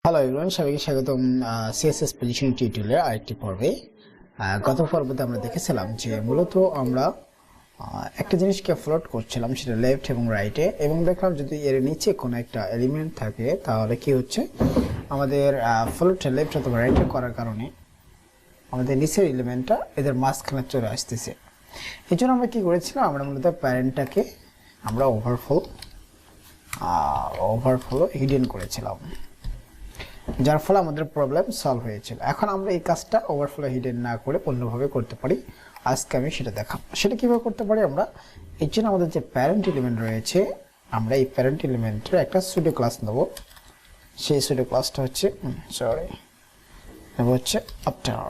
Hello everyone, সবাইকে স্বাগতম CSS positioning টিউটোরিয়ালের আরেকটি পর্বে। গত পর্বতে আমরা দেখেছিলাম যে মূলত আমরা একটা জিনিসকে ফ্লোট করছিলাম, সেটা লেফট এবং রাইটে, এবং দেখলাম যদি এর নিচে কোনো একটা এলিমেন্ট থাকে তাহলে কি হচ্ছে, আমাদের ফ্লোটটা লেফট অথবা রাইটে করার কারণে আমাদের নিচের এলিমেন্টটা এদের মাঝখানে চলে আসতেছে। এই জন্য আমরা কী করেছিলাম, আমরা মূলত প্যারেন্টটাকে আমরা ওভারফ্লো হিডেন করেছিলাম, যার ফলে আমাদের প্রবলেম সলভ হয়েছিল। এখন আমরা এই কাজটা ওভারফ্লো হিডেন না করে অন্যভাবে করতে পারি। আজকে আমি সেটা দেখাবো। সেটা কীভাবে করতে পারি আমরা, এর জন্য আমাদের যে প্যারেন্ট এলিমেন্ট রয়েছে, আমরা এই প্যারেন্ট এলিমেন্টের একটা সুডো ক্লাস নেব। সেই সুডো ক্লাসটা হচ্ছে আফটার।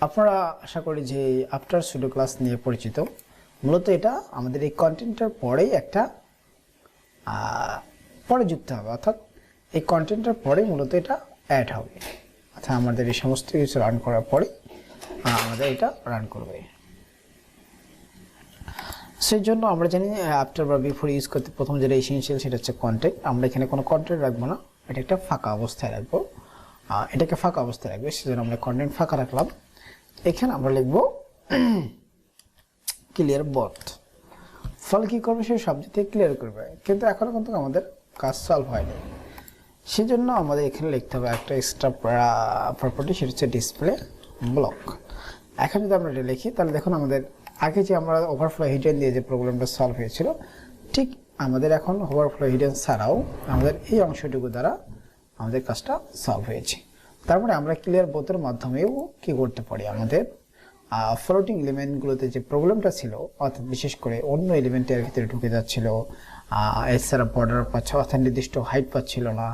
আপনারা আশা করি যে আফটার সুডো ক্লাস নিয়ে পরিচিত। মূলত এটা আমাদের এই কন্টেন্টের পরেই একটা পরে যুক্ত হবে, অর্থাৎ এই কন্টেন্টের পরে মূলত এটা অ্যাড হবে, অর্থাৎ আমাদের এই সমস্ত কিছু রান করার পরে আমাদের এটা রান করবে। সেই জন্য আমরা জানি আফটার বা বিফোর ইউজ করতে প্রথম যেটা এসেনশিয়াল সেটা হচ্ছে কন্টেন্ট। আমরা এখানে কোনো কন্টেন্ট রাখবো না, এটা একটা ফাঁকা অবস্থায় রাখবো, এটাকে ফাঁকা অবস্থায় রাখবে। সেজন্য আমরা কন্টেন্ট ফাঁকা রাখলাম। এখানে আমরা লিখবো ক্লিয়ার বোথ। ফলে কী করবে, সেই সাবজেক্টে ক্লিয়ার করবে, কিন্তু এখনও কিন্তু আমাদের কাজ সলভ হয়নি। সেই জন্য আমাদের এখানে লিখতে হবে একটা এক্সট্রা প্রপার্টি, সেটা হচ্ছে ডিসপ্লে ব্লক। এখন যদি আমরা এটা লিখি তাহলে দেখুন আমাদের আগে যে আমরা ওভারফ্লো হিডেন দিয়ে যে প্রবলেমটা সলভ হয়েছিল, ঠিক আমাদের এখন ওভারফ্লো হিডেন ছাড়াও আমাদের এই অংশটুকু দ্বারা আমাদের কাজটা সলভ হয়েছে। তারপরে আমরা ক্লিয়ার বোথের মাধ্যমেও কী করতে পারি, আমাদের ফ্লোটিং এলিমেন্টগুলোতে যে প্রবলেমটা ছিল, অর্থাৎ বিশেষ করে অন্য এলিমেন্টের ভিতরে ঢুকে যাচ্ছিল, এছাড়া বর্ডার পাচ্ছে, অর্থাৎ নির্দিষ্ট হাইট পাচ্ছিল না,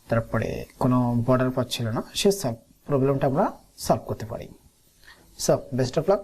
তারপরে কোনো বর্ডার পাচ্ছিল না, সে সব প্রবলেমটা আমরা সলভ করতে পারি। So best of luck.